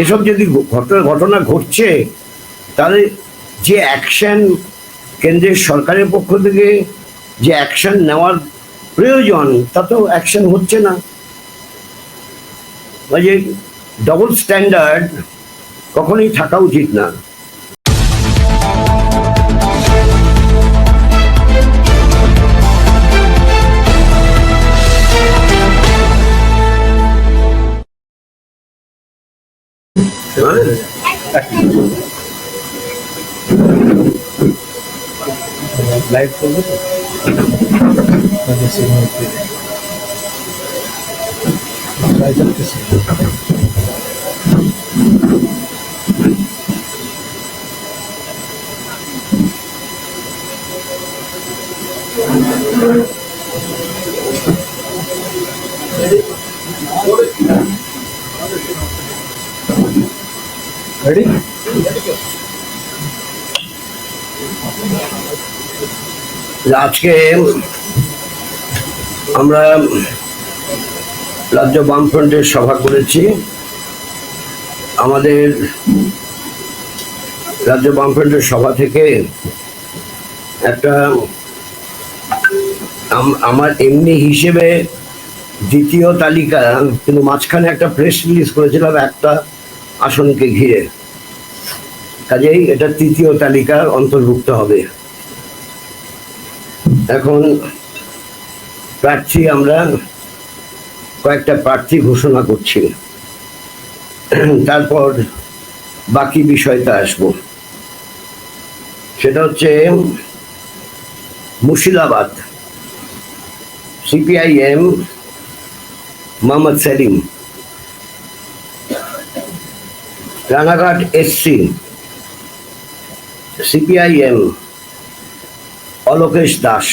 এসব যদি ঘটনা ঘটছে, তাহলে যে অ্যাকশন কেন্দ্রের সরকারের পক্ষ থেকে যে অ্যাকশন নেওয়ার প্রয়োজন, তা তো অ্যাকশন হচ্ছে না। যে ডবল স্ট্যান্ডার্ড কখনোই থাকা উচিত না। লাইভ করবো তো রেডি। আজকে আমরা রাজ্য বামফ্রন্টের সভা করেছি। আমাদের রাজ্য বামফ্রন্টের সভা থেকে একটা আমার এমনি হিসেবে দ্বিতীয় তালিকা, কিন্তু মাঝখানে একটা প্রেস রিলিজ করেছিলাম একটা আসনকে ঘিরে, কাজেই এটা তৃতীয় তালিকার অন্তর্ভুক্ত হবে। এখন প্রার্থী, আমরা কয়েকটা প্রার্থী ঘোষণা করছি, তারপর বাকি বিষয়টা আসবো। সেটা হচ্ছে Murshidabad CPIM Mohammad Salim, Ranaghat SC CPIM Alokesh Das,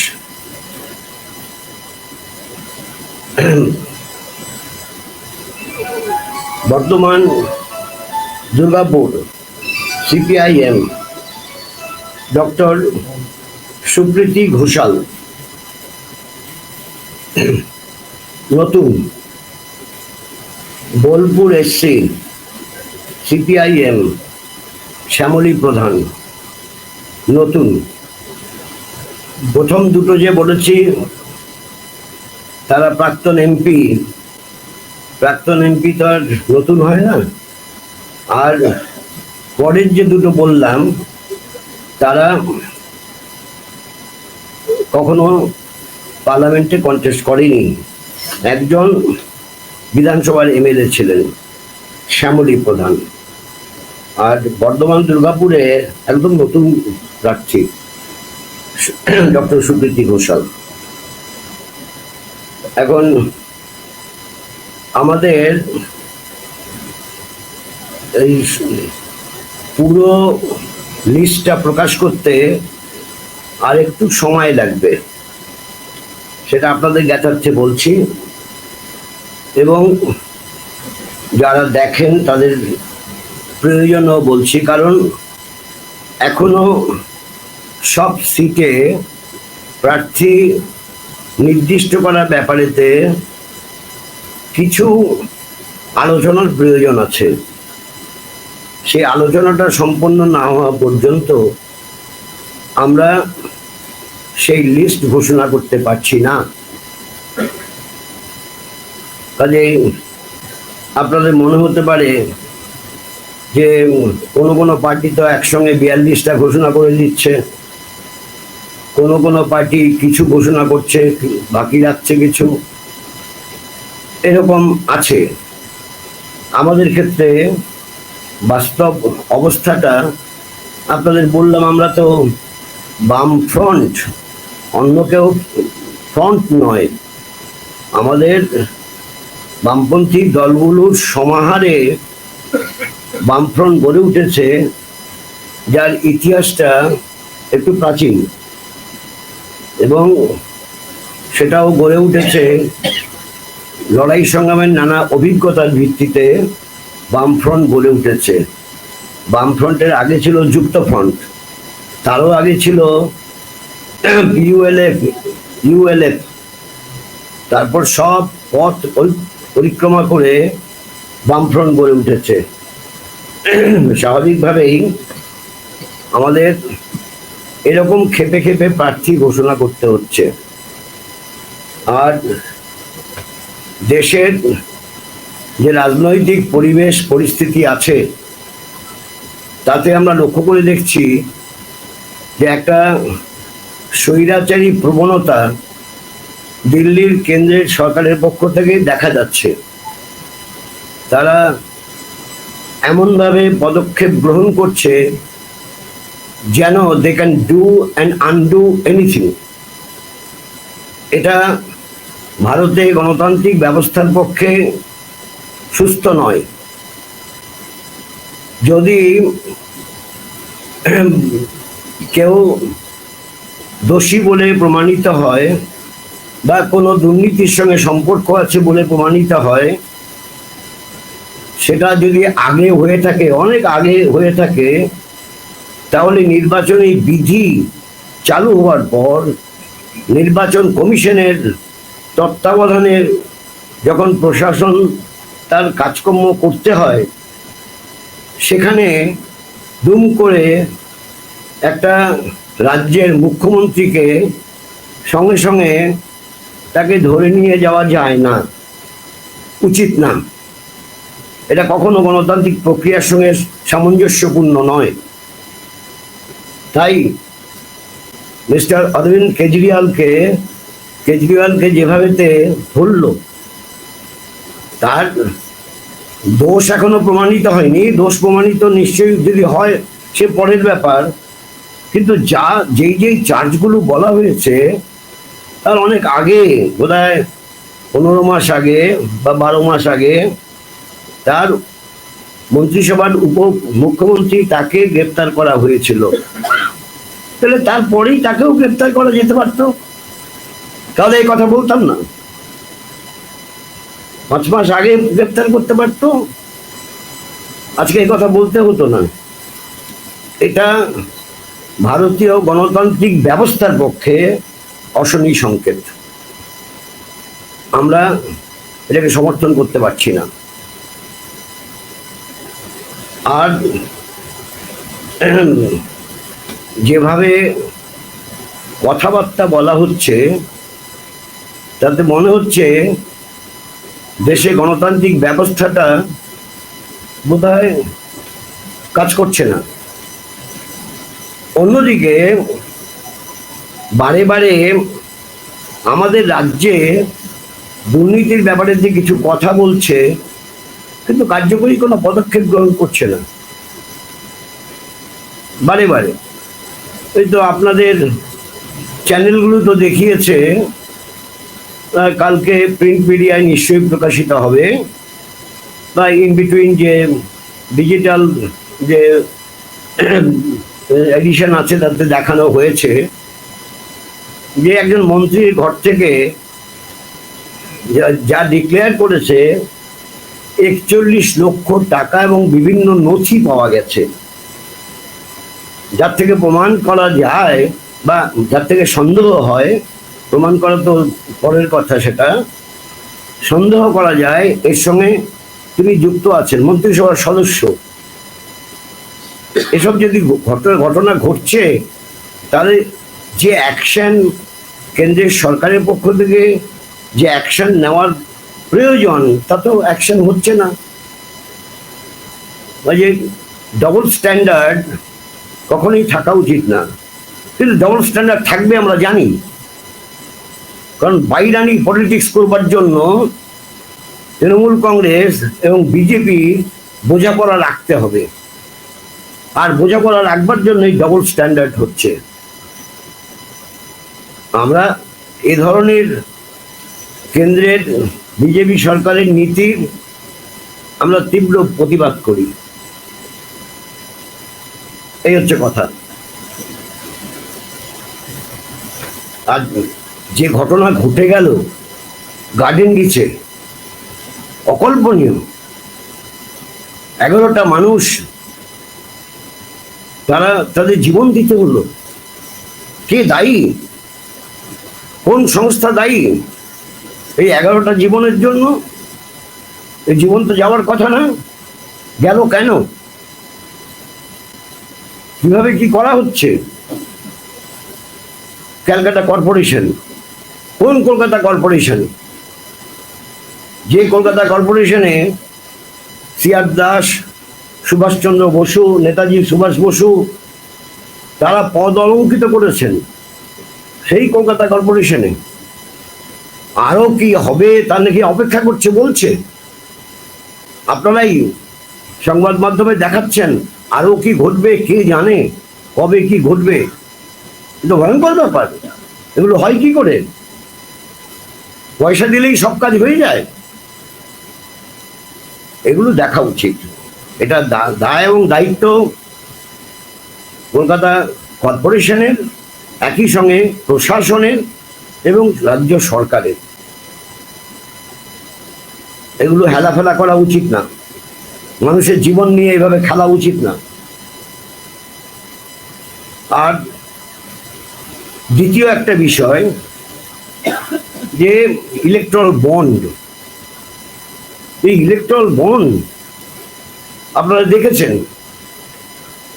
Bardhaman Durgapur CPIM doctor Supriti Ghoshal, নতুন বোলপুর এসসি সিপিআইএম শ্যামলী প্রধান, নতুন। প্রথম দুটো যে বলেছি তারা প্রাক্তন এমপি তো আর নতুন হয় না। আর পরের যে দুটো বললাম তারা কখনো পার্লামেন্টে কন্টেস্ট করেনি। একজন বিধানসভার এমএলএ ছিলেন শ্যামলী প্রধান, আর বর্ধমান দুর্গাপুরে একদম নতুন প্রার্থী ডক্টর সুপ্রীতি ঘোষাল। এখন আমাদের এই পুরো লিস্টটা প্রকাশ করতে আর একটু সময় লাগবে, সেটা আপনাদের জ্ঞাতার্থে বলছি, এবং যারা দেখেন তাদের প্রয়োজনও বলছি, কারণ এখনো সব সিটে প্রার্থী নির্দিষ্ট করার ব্যাপারেতে কিছু আলোচনার প্রয়োজন আছে। সেই আলোচনাটা সম্পন্ন না হওয়া পর্যন্ত আমরা সেই লিস্ট ঘোষণা করতে পারছি না। কাজে আপনাদের মনে হতে পারে যে কোনো পার্টি তো একসঙ্গে 42টা ঘোষণা করে দিচ্ছে, কোনো পার্টি কিছু ঘোষণা করছে, বাকি রাখছে কিছু, এরকম আছে। আমাদের ক্ষেত্রে বাস্তব অবস্থাটা আপনাদের বললাম, আমরা তো বাম ফ্রন্ট, অন্য কেউ ফ্রন্ট নয়। আমাদের বামপন্থী দলগুলোর সমাহারে বামফ্রন্ট গড়ে উঠেছে, যার ইতিহাসটা একটু প্রাচীন, এবং সেটাও গড়ে উঠেছে লড়াই সংগ্রামের নানা অভিজ্ঞতার ভিত্তিতে। বামফ্রন্ট গড়ে উঠেছে। বামফ্রন্টের আগে ছিল যুক্ত ফ্রন্ট, তারও আগে ছিল ইউএলএফ, তারপর সব পথ পরিক্রমা করে বামফ্রন্ট গড়ে উঠেছে। স্বাভাবিকভাবেই আমাদের এরকম খেপে খেপে প্রার্থী ঘোষণা করতে হচ্ছে। আর দেশের যে রাজনৈতিক পরিবেশ পরিস্থিতি আছে তাতে আমরা লক্ষ্য করে দেখছি যে একটা স্বৈরাচারী প্রবণতা দিল্লির কেন্দ্রের সরকারের পক্ষ থেকে দেখা যাচ্ছে। তারা এমনভাবে পদক্ষেপ গ্রহণ করছে যেন they can do and undo anything. এটা ভারতে গণতান্ত্রিক ব্যবস্থার পক্ষে সুস্থ নয়। যদি কেউ দোষী বলে প্রমাণিত হয় বা কোনো দুর্নীতির সঙ্গে সম্পর্ক আছে বলে প্রমাণিত হয়, সেটা যদি আগে হয়ে থাকে, অনেক আগে হয়ে থাকে, তাহলে নির্বাচনী বিধি চালু হওয়ার পর নির্বাচন কমিশনের তত্ত্বাবধানে যখন প্রশাসন তার কাজকর্ম করতে হয়, সেখানে দুম করে একটা রাজ্যের মুখ্যমন্ত্রীকে সঙ্গে সঙ্গে তাকে ধরে নিয়ে যাওয়া যায় না, উচিত না। এটা কখনো গণতান্ত্রিক প্রক্রিয়ার সঙ্গে সামঞ্জস্যপূর্ণ নয়। তাই মিস্টার অরবিন্দ কেজরিওয়ালকে যেভাবেতে ধরল, তার দোষ এখনো প্রমাণিত হয়নি। দোষ প্রমাণিত নিশ্চয়ই যদি হয় সে পরের ব্যাপার, কিন্তু যেই চার্জগুলো বলা হয়েছে তার অনেক আগে, বোধহয় 15 মাস আগে বা 12 মাস আগে তার মন্ত্রিসভার মুখ্যমন্ত্রী তাকে গ্রেপ্তার করা হয়েছিল। তাহলে তারপরেই তাকেও গ্রেপ্তার করা যেতে পারতো, তাহলে এই কথা বলতাম না। 5 মাস আগে গ্রেপ্তার করতে পারতো, আজকে এই কথা বলতে হতো না। এটা ভারতীয় গণতান্ত্রিক ব্যবস্থার পক্ষে অশনি সংকেত। আমরা এটাকে সমর্থন করতে পারছি না। আর যেভাবে কথাবার্তা বলা হচ্ছে তাতে মনে হচ্ছে দেশে গণতান্ত্রিক ব্যবস্থাটা বোধহয় কাজ করছে না। অন্যদিকে বারে বারে আমাদের রাজ্যে দুর্নীতির ব্যাপারে যে কিছু কথা বলছে, কিন্তু কার্যকরী কোনো পদক্ষেপ গ্রহণ করছে না। বারে বারে এই তো আপনাদের চ্যানেলগুলো তো দেখিয়েছে, কালকে প্রিন্ট মিডিয়ায় নিশ্চয়ই প্রকাশিত হবে, বা ইন বিটুইন যে ডিজিটাল যে এডিশন আছে তাতে দেখানো হয়েছে যে একজন মন্ত্রীর ঘর থেকে যা ডিক্লেয়ার করেছে 41 লক্ষ টাকা এবং বিভিন্ন নথি পাওয়া গেছে, যার থেকে প্রমাণ করা যায় বা যার থেকে সন্দেহ হয়, প্রমাণ করা তো পরের কথা, সেটা সন্দেহ করা যায় এর সঙ্গে তিনি যুক্ত আছেন, মন্ত্রিসভার সদস্য। এসব যদি ঘটনা ঘটছে, তাহলে যে অ্যাকশন কেন্দ্রের সরকারের পক্ষ থেকে যে অ্যাকশন নেওয়ার প্রয়োজন তা তো অ্যাকশন হচ্ছে না। যে ডবল স্ট্যান্ডার্ড কখনোই থাকা উচিত না, কিন্তু ডবল স্ট্যান্ডার্ড থাকবে আমরা জানি, কারণ বাইরানি পলিটিক্স করবার জন্য তৃণমূল কংগ্রেস এবং বিজেপি বোঝাপড়া রাখতে হবে, আর বোঝাপড়া রাখবার জন্যই ডবল স্ট্যান্ডার্ড হচ্ছে। আমরা এ ধরনের কেন্দ্রের বিজেপি সরকারের নীতির আমরা তীব্র প্রতিবাদ করি। এই হচ্ছে কথা। আর যে ঘটনা ঘটে গেল গার্ডেন রিচে, অকল্পনীয়। 11টা মানুষ তাদের জীবন দিতে হলো। কে দায়ী? কোন সংস্থা দায়ী এই 11টা জীবনের জন্য? এই জীবন তো যাওয়ার কথা না, গেল কেন? কিভাবে কি করা হচ্ছে। ক্যালকাটা কর্পোরেশন, কোন কলকাতা কর্পোরেশন? যে কলকাতা কর্পোরেশনে সিআর দাস, সুভাষচন্দ্র বসু, নেতাজি সুভাষ বসু তারা পদ অলঙ্কৃত করেছেন, সেই কলকাতা কর্পোরেশনে আরো কি হবে তার নাকি অপেক্ষা করছে বলছে। আপনারাই সংবাদ মাধ্যমে দেখাচ্ছেন আরো কি ঘটবে, কে জানে কবে কি ঘটবে। কিন্তু ভয়ঙ্কর ব্যাপার, এগুলো হয় কি করে? পয়সা দিলেই সব কাজ হয়ে যায়? এগুলো দেখা উচিত। এটা দায় এবং দায়িত্ব কলকাতা কর্পোরেশনের, একই সঙ্গে প্রশাসনের এবং রাজ্য সরকারের। এগুলো হেলাফেলা করা উচিত না, মানুষের জীবন নিয়ে এভাবে খেলা উচিত না। আর দ্বিতীয় একটা বিষয়, যে ইলেকট্রাল বন্ড, এই ইলেকট্রাল বন্ড আপনারা দেখেছেন,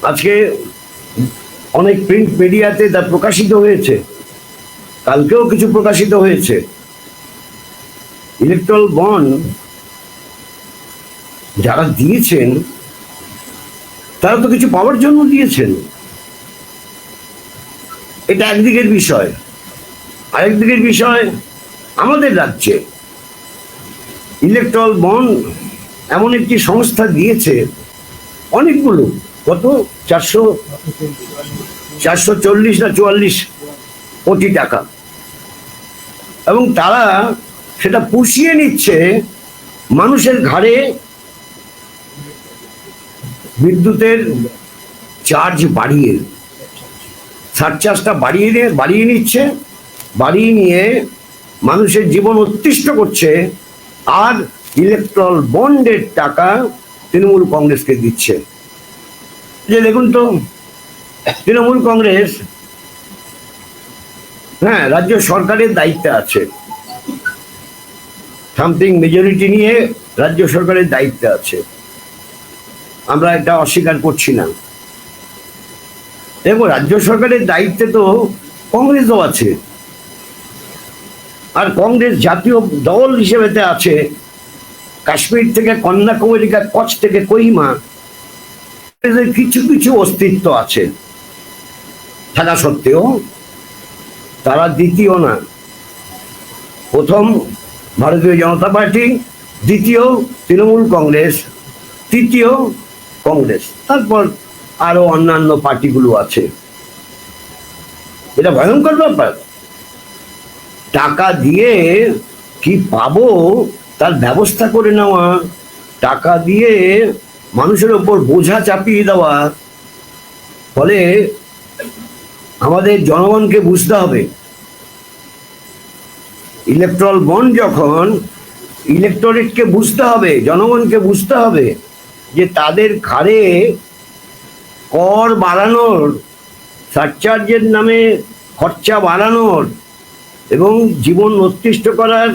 আজকে অনেক প্রিন্ট মিডিয়াতে তা প্রকাশিত হয়েছে, কালকেও কিছু প্রকাশিত হয়েছে। ইলেকট্রাল বন্ড যারা দিয়েছেন তারা তো কিছু পাওয়ার জন্য দিয়েছেন, এটা একদিকের বিষয়। আরেকদিকের বিষয়, আমাদের রাজ্যে ইলেকট্রাল বন্ড এমন একটি সংস্থা দিয়েছে অনেকগুলো, কত 440 না 44 কোটি টাকা, এবং তারা সেটা পুষিয়ে নিচ্ছে মানুষের ঘাড়ে বিদ্যুতের চার্জ বাড়িয়ে, সারচার্জটা বাড়িয়ে নিচ্ছে, বাড়িয়ে নিয়ে মানুষের জীবন অতিষ্ঠ করছে, আর ইলেকট্রাল বন্ডের টাকা তৃণমূল কংগ্রেসকে দিচ্ছে। যে দেখুন তো, তৃণমূল কংগ্রেস হ্যাঁ রাজ্য সরকারের দায়িত্বে আছে, সামথিং মেজরিটি নিয়ে রাজ্য সরকারের দায়িত্বে আছে, আমরা এটা অস্বীকার করছি না। দেখো, রাজ্য সরকারের দায়িত্বে তো কংগ্রেসও আছে, আর কংগ্রেস জাতীয় দল হিসেবে আছে। কাশ্মীর থেকে কন্যাকুমারী, কচ্ছ থেকে কোহিমা, কিছু কিছু অস্তিত্ব আছে, থাকা সত্ত্বেও তারা দ্বিতীয় না। প্রথম ভারতীয় জনতা পার্টি, দ্বিতীয় তৃণমূল কংগ্রেস, তৃতীয় কংগ্রেস, তারপর আরো অন্যান্য পার্টিগুলো আছে। এটা ভয়ঙ্কর ব্যাপার। টাকা দিয়ে কি পাবো তার ব্যবস্থা করে নেওয়া, টাকা দিয়ে মানুষের ওপর বোঝা চাপিয়ে দেওয়া। ফলে আমাদের জনগণকে বুঝতে হবে, ইলেকট্রাল বন্ড যখন, ইলেকটোরেটকে বুঝতে হবে, জনগণকে বুঝতে হবে যে তাদের ঘাড়ে কর বাড়ানোর, সারচার্জের নামে খরচা বাড়ানোর এবং জীবন অতিষ্ঠ করার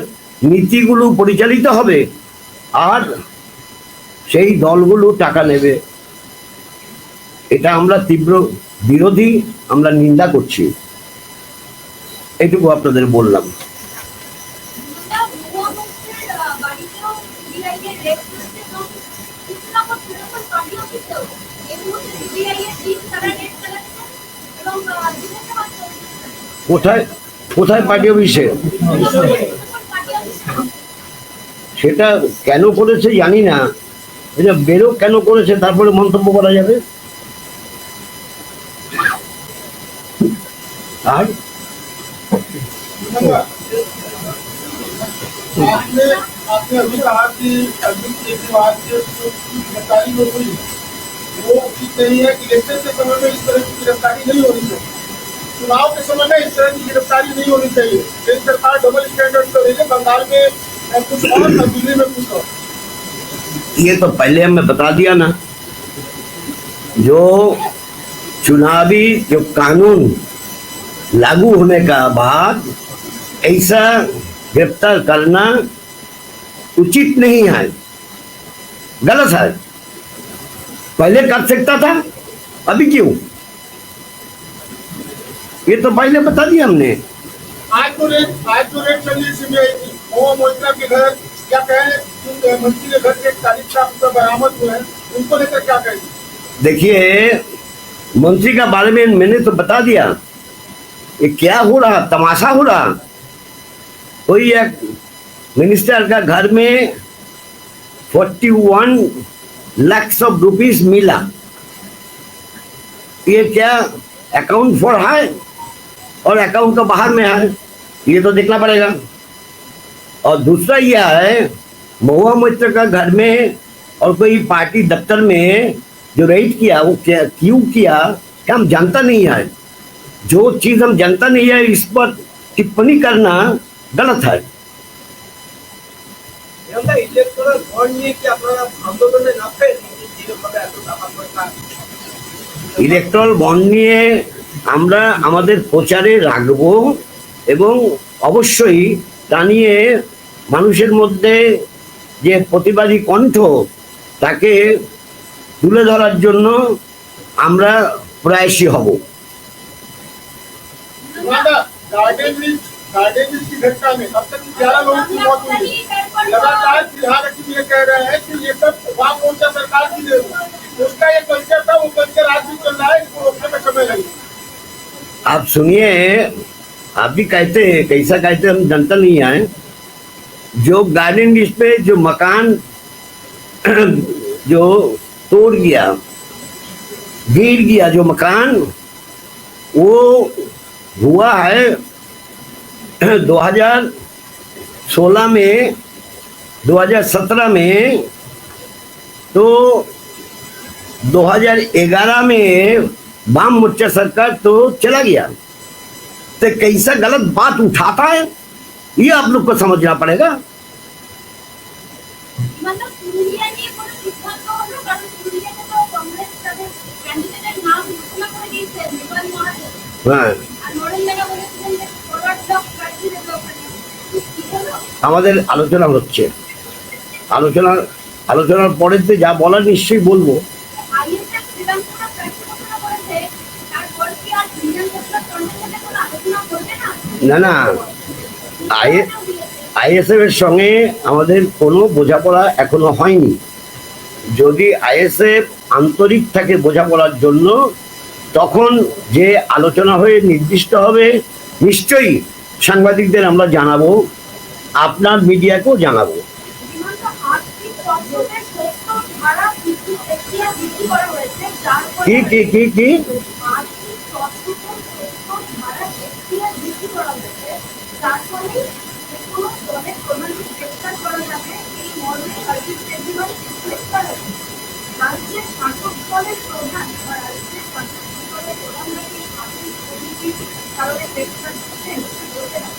নীতিগুলো পরিচালিত হবে, আর সেই দলগুলো টাকা নেবে। এটা আমরা তীব্র বিরোধী, আমরা নিন্দা করছি। এটুকু আপনাদের বললাম। কোথায় কোথায় পার্টি অফিসে? সেটা কেন করেছে জানি না, এটা বেরো কেন করেছে তারপরে মন্তব্য করা যাবে। আর आपने अभी कहा कि अरविंद केजरीवाल की गिरफ्तारी हो गई, वो उचित नहीं है। इलेक्शन के समय में इस तरह की गिरफ्तारी नहीं होनी चाहिए, चुनाव के समय में इस तरह की गिरफ्तारी नहीं होनी चाहिए। केंद्र सरकार डबल स्टैंडर्ड कर रही है, बंगाल में कुछ और और दिल्ली में कुछ और। ये तो पहले हमें बता दिया ना, जो चुनावी जो कानून लागू होने का बाद ऐसा गिरफ्तार करना उचित नहीं है, गलत है। पहले कर सकता था, अभी क्यों? ये तो पहले बता दिया हमने। आज तो रेट चली सीबीआई की, वो मोहित्रा के घर क्या कहे, मंत्री के घर के 40 लाख बरामद हुए हैं, उनको लेकर क्या कहेंगे? देखिए, मंत्री का बारे में मैंने तो बता दिया। ये क्या हो रहा, तमाशा हो रहा। कोई एक मिनिस्टर का घर में 41 लाख रुपीस मिला, ये क्या अकाउंट फॉर है और अकाउंट तो बाहर में है, ये तो देखना पड़ेगा। और दूसरा यह है, महुआ मोहित्रा का घर में और कोई पार्टी दफ्तर में जो रेड किया, वो क्या क्यों किया, क्या हम जानता नहीं है। जो चीज हम जानता नहीं है, इस पर टिप्पणी करना गलत है। ইলেকট্রাল বন্ড নিয়ে কি আপনারা আন্দোলনে নামবেন? ইলেকট্রাল বন্ড নিয়ে আমরা আমাদের প্রচারে রাখবো এবং অবশ্যই তা নিয়ে মানুষের মধ্যে যে প্রতিবাদী কণ্ঠ তাকে তুলে ধরার জন্য আমরা প্রয়াসী হব। गार्डन की घटना में अब तक 11 लोगों की मौत हुई है। लगातार फिलहाल ये कह रहे हैं कि ये सब वाम मोर्चा सरकार की देन है। उसका ये कल्चर था, वो कल्चर आज भी चल रहा है, इसको रोकने में समय लगेगा। आप सुनिए, आप भी कहते हैं, कैसा कहते हैं हम जनता नहीं है। जो गार्डन लिस्ट पे जो मकान जो तोड़ गया, गिर गया जो मकान, वो हुआ है 2016 में, 2017 में, तो 2011 में वाम मोर्चा सरकार तो चला गया। तो कैसा गलत बात उठाता है, ये आप लोग को समझना पड़ेगा। मतलब पुरुलिया নিয়ে কোনো সিদ্ধান্ত হলো, কারণ পুরুলিয়াতে তো কংগ্রেস তাদের ক্যান্ডিডেটের নাম ঘোষণা করে দিয়েছে নির্বাচন মহারাজ। হ্যাঁ, আর নরেন লেগা বলেছিলেন যে ফরওয়ার্ড ব্লক প্রার্থী দেবে ওখানে। কি হলো? আমাদের আলোচনা হচ্ছে, আলোচনার পরেতে যা বলার নিশ্চয়ই বলবো। আইএসএফ শ্রীরামপুরা প্রার্থী ঘোষণা করেছে, তারপর কি আর বিধানসভার কর্মসূচিতে কোনো আলোচনা করবে না? না, আইএসএফ এর সঙ্গে আমাদের কোনো বোঝাপড়া এখনো হয়নি। যদি আইএসএফ আন্তরিক থাকে বোঝাপড়ার জন্য, তখন যে আলোচনা হয়ে নির্দিষ্ট হবে, নিশ্চয়ই সাংবাদিকদের আমরা জানাবো, আপনার মিডিয়াকেও জানাবো। সীমান্ত আর্থিক তহবিলের ৭০ ধারা কিছু এখতিয়ার বৃদ্ধি করা হয়েছে, যার ফলে কি কি কি কি আর্থিক তহবিলের ৭০ ধারা এখতিয়ার বৃদ্ধি করা হয়েছে, যার ফলে যেকোনো দলের প্রধানকে গ্রেফতার করা যাবে, এই মর্মে সার্ভিস ট্রিবিউনাল গ্রেফতার হয়েছে। রাজ্যের শাসক দলের প্রধান বা রাজ্যের শাসক দলের প্রধান নাকি আর্থিক দুর্নীতির কারণে গ্রেফতার হচ্ছেন, বলতে পারেন?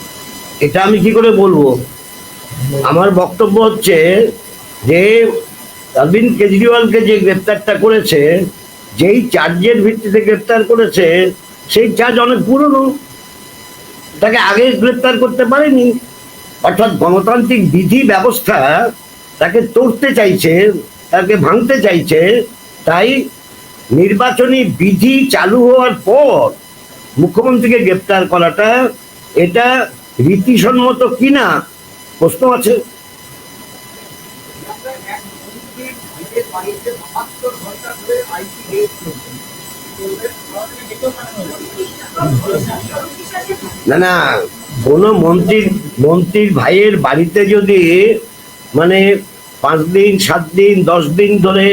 এটা আমি কি করে বলবো? আমার বক্তব্য হচ্ছে যে অরবিন্দ কেজরিওয়ালকে যে গ্রেপ্তারটা করেছে, যেই চার্জের ভিত্তিতে গ্রেপ্তার করেছে, সেই চার্জ অনেক পুরনো, তাকে আগে গ্রেপ্তার করতে পারেনি। অর্থাৎ গণতান্ত্রিক বিধি ব্যবস্থা তাকে তড়তে চাইছে, তাকে ভাঙতে চাইছে। তাই নির্বাচনী বিধি চালু হওয়ার পর মুখ্যমন্ত্রীকে গ্রেপ্তার করাটা, এটা রীতিসম্মত কিনা প্রশ্ন আছে। বাড়িতে ৭২ ঘন্টা ধরে আইটি রেড চলছে। না, কোনো মন্ত্রীর ভাইয়ের বাড়িতে যদি মানে 5 দিন 7 দিন 10 দিন ধরে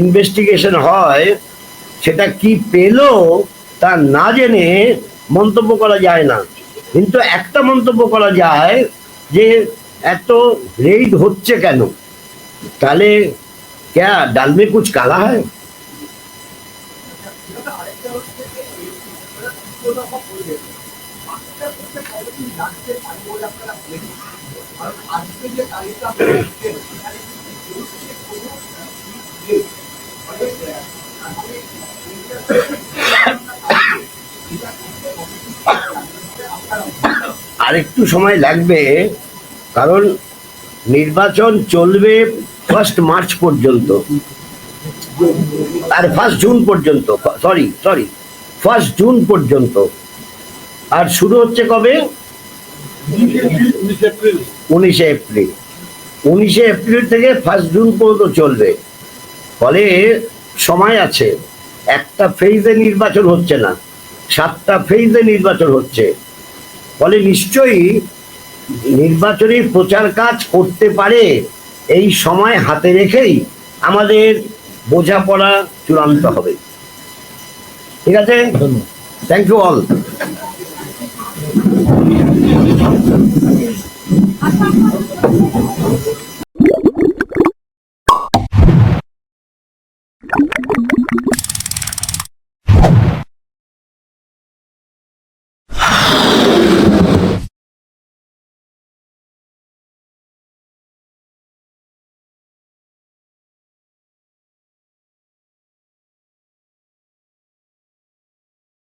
ইনভেস্টিগেশন হয়, সেটা কি পেলো তা না জেনে মন্তব্য করা যায় না। কিন্তু একটা মন্তব্য করা যায় যে এত রেড হচ্ছে কেন, তাহলে क्या डाल में कुछ काला है? আরেকটু সময় লাগবে, কারণ নির্বাচন চলবে 1 মার্চ পর্যন্ত, আর 1 জুন পর্যন্ত, সরি 1 জুন পর্যন্ত। আর শুরু হচ্ছে কবে? 19 এপ্রিল। 19 এপ্রিল। 19 এপ্রিল থেকে 1 জুন পর্যন্ত চলবে। ফলে সময় আছে। একটা ফেজে নির্বাচন হচ্ছে না, 7টা ফেজে নির্বাচন হচ্ছে। ফলে নিশ্চয়ই নির্বাচনী প্রচার কাজ করতে পারে এই সময় হাতে রেখেই আমাদের বোঝাপড়া চূড়ান্ত হবে। ঠিক আছে, থ্যাংক ইউ অল। আচ্ছা,